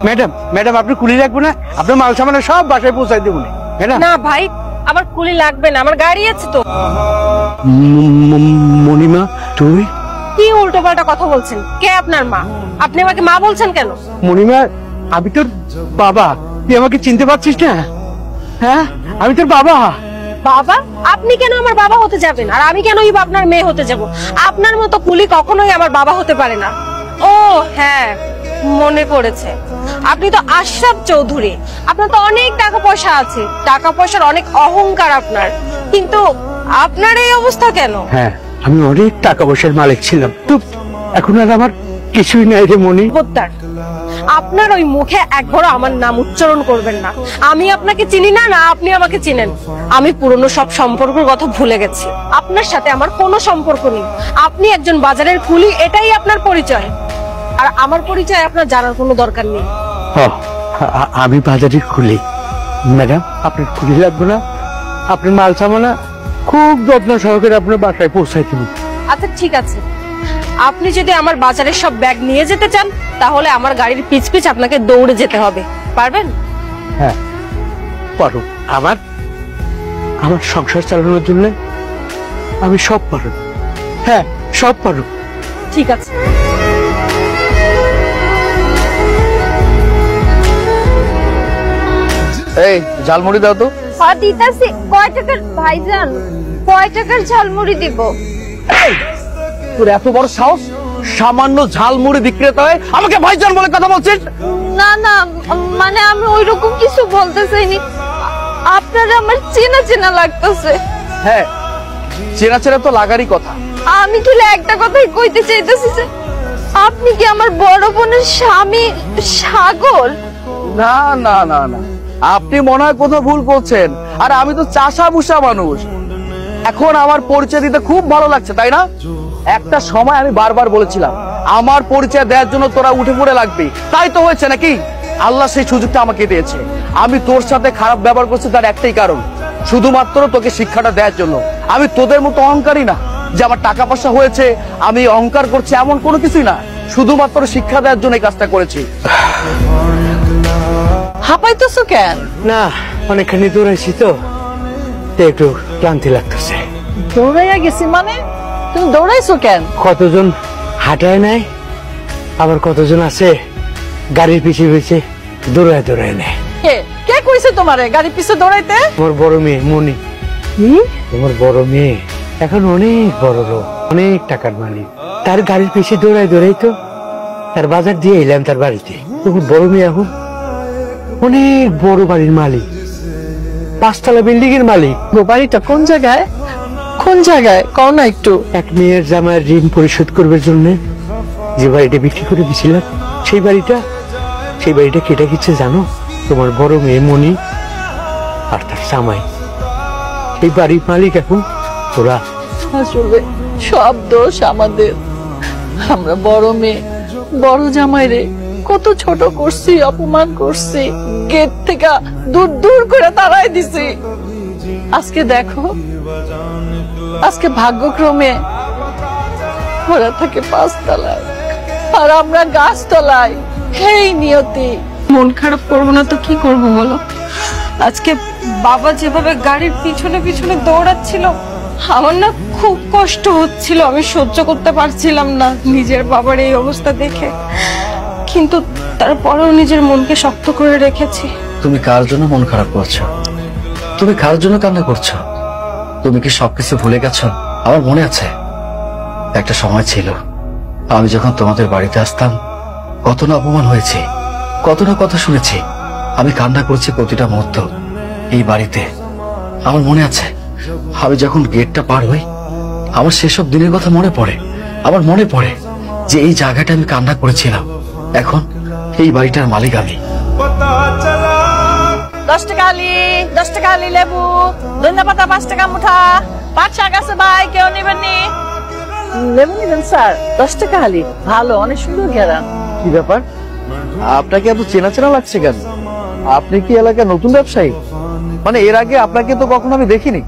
Madam madam আপনি কুলি রাখবো না? আপনার মাল সামান সব বাসায় পৌঁছাই দেবো না ভাই, আমার কুলি লাগবে না, আমার গাড়ি আছে তো। মণিমা তুই কি উল্টো পাল্টা কথা বলছেন? কে আপনার মা? আপনি আমাকে মা বলছেন কেন? মণিমা আমি তোর বাবা, তুই আমাকে চিনতে পারছিস না? হ্যাঁ আমি তোর বাবা। বাবা? আপনি কেন আমার বাবা হতে যাবেন, আর আমি কেনই আপনার মেয়ে হতে যাব? আপনার মতো কুলি কখনোই আমার বাবা হতে পারে না। ও হ্যাঁ, মনে পড়েছে, আপনি তো আশরাফ চৌধুরী। আপনার তো অনেক টাকা পয়সা আছে, টাকা পয়সার অনেক অহংকার আপনার, কিন্তু আপনার এই অবস্থা কেন? হ্যাঁ আমি অনেক টাকা পয়সার মালিক ছিলাম, তো এখন আর আমার কিছুই নাই রে মণি। খবরদার, আপনার ওই মুখে একবারও আমার নাম উচ্চারণ করবেন না। আমি আপনাকে চিনি না, না আপনি আমাকে চিনেন। আমি পুরনো সব সম্পর্কের কথা ভুলে গেছি। আপনার সাথে আমার কোনো সম্পর্ক নেই। আপনি একজন বাজারের কুলি, এটাই আপনার পরিচয়। আর আমার পরিচয় আপনার জানার কোনো দরকার নেই। আমি বাজারে খুলি। ম্যাডাম আপনার খুলি লাগবে না, আপনার মাল সামানা খুব যত্ন সহকারে আপনার বাসায় পৌঁছাই দেব। আচ্ছা ঠিক আছে, আপনি যদি আমার বাজারের সব ব্যাগ নিয়ে যেতে চান, তাহলে আমার গাড়ির পিছ পিছ আপনাকে দৌড়ে যেতে হবে। পারবেন? হ্যাঁ পারো। আমার আমার সংসার চালানোর জন্য আমি সব পারো। হ্যাঁ সব পারো। ঠিক আছে। এই ঝালমুড়ি দাও তো। দিতাছি। কয় টাকার ভাইজান? কয় টাকার ঝালমুড়ি দিব? তোর এত বড় সাহস, সামান্য ঝালমুড়ি বিক্রেতা হয়ে আমাকে ভাইজান বলে কথা বলছিস? না না, মানে আমি ওইরকম কিছু বলতে চাইনি। আপনারা আমার চেনা চেনা লাগতেছে। হ্যাঁ চেনা চেনা তো লাগারই কথা। আমি খালি একটা কথাই কইতে চাইতেছি যে আপনি কি আমার বড় বোনের স্বামী সাগর? না না না না, আপনি মনে হয় কোথাও ভুল করছেন। আর আমি তো চাষা ভুষা মানুষ। এখন আমার পরিচয় দিতে খুব ভালো লাগছে, তাই না? একটা সময় আমি বারবার বলেছিলাম আমার পরিচয় দেওয়ার জন্য তোরা উঠে পড়ে লাগবে, তাই তো হয়েছে নাকি? আল্লাহ সেই সুযোগটা আমাকে দিয়েছে। আমি তোর সাথে খারাপ ব্যবহার করছি তার একটাই কারণ, শুধুমাত্র তোকে শিক্ষাটা দেওয়ার জন্য। আমি তোদের মতো অহংকারী না যে আমার টাকা পয়সা হয়েছে আমি অহংকার করছি, এমন কোনো কিছুই না। শুধুমাত্র শিক্ষা দেওয়ার জন্য এই কাজটা করেছি। হাঁপাইতেছো কেন? না অনেকখানি দৌড়াইছি তো, একটু ক্লান্তি লাগতেছে। দৌড়াইয়া গেছি মানে? তুমি দৌড়াইছো কেন? কতজন হাঁটায় নাই, আবার কতজন আছে গাড়ির পিছিয়ে পিছিয়ে দৌড়ায় দৌড়ায় নেয়। কে কে কইছে তোমারে গাড়ি পিছে দৌড়াইতে? তোমার বড় মেয়ে মনি। তোমার বড় মেয়ে এখন অনেক বড় লোক, অনেক টাকার মালিক। তার গাড়ির পিছিয়ে দৌড়ায় দৌড়াই তো তার বাজার দিয়ে এলাম তার বাড়িতে। তোমার বড় মেয়ে এখন অনেক বড় বাড়ির মালিক, 5 তলা বিল্ডিং এর মালিক। বাড়িটা কোন জায়গায়? কোন জায়গায় কও না একটু। এক মেয়ের জামার ঋণ পরিশোধ করবার জন্য যে বাড়িটা বিক্রি করে দিয়েছিলাম, সেই বাড়িটা কেটে গেছে জানো? তোমার বড় মেয়ে মনি আর তার জামাই। সেই বাড়ির মালিক এখন তোরা। আসলে সব দোষ আমাদের। আমরা বড় মেয়ে বড় জামাই রে কত ছোট করছি, অপমান করছি, গেট থেকে দূর দূর করে তাড়াই দিছি। আজকে দেখো, আজকে ভাগ্যক্রমে ওরা থাকে 5 তলায় আর আমরা গাছ তলায়। এই নিয়তি। মন খারাপ করবো না তো কি করবো বলো? আজকে বাবা যেভাবে গাড়ির পিছনে পিছনে দৌড়াচ্ছিল, আমার না খুব কষ্ট হচ্ছিল। আমি সহ্য করতে পারছিলাম না নিজের বাবার এই অবস্থা দেখে, কিন্তু তারপরেও নিজের মনকে শক্ত করে রেখেছি। তুমি কার জন্য মন খারাপ করছো? তুমি কার জন্য কান্না করছো? তুমি কি সবকিছু ভুলে গেছো? আমার মনে আছে একটা সময় ছিল আমি যখন তোমাদের বাড়িতে আসতাম কত না অপমান হয়েছে, কত না কথা শুনেছি। আমি কান্না করছি প্রতিটা মুহূর্ত এই বাড়িতে। আমার মনে আছে আমি যখন গেটটা পার হই আমার সেসব দিনের কথা মনে পড়ে। আমার মনে পড়ে যে এই জায়গাটা আমি কান্না করেছিলাম। এখন এই বাড়িটার মালিক আমি। 10 টাকা আলি, 10 টাকা আলি লেবু, ধনিয়া পাতা 5 টাকা মুঠা, পাট শাক আছে ভাই, কেউ নেবেন নি? লেবু নেবেন স্যার? 10 টাকা আলি, ভালো, অনেক সুন্দর ঘেরান। কি ব্যাপার, আপনাকে এত চেনা চেনা লাগছে কেন? আপনি কি এলাকার নতুন ব্যবসায়ী? মানে এর আগে আপনাকে তো কখনো আমি দেখিনি।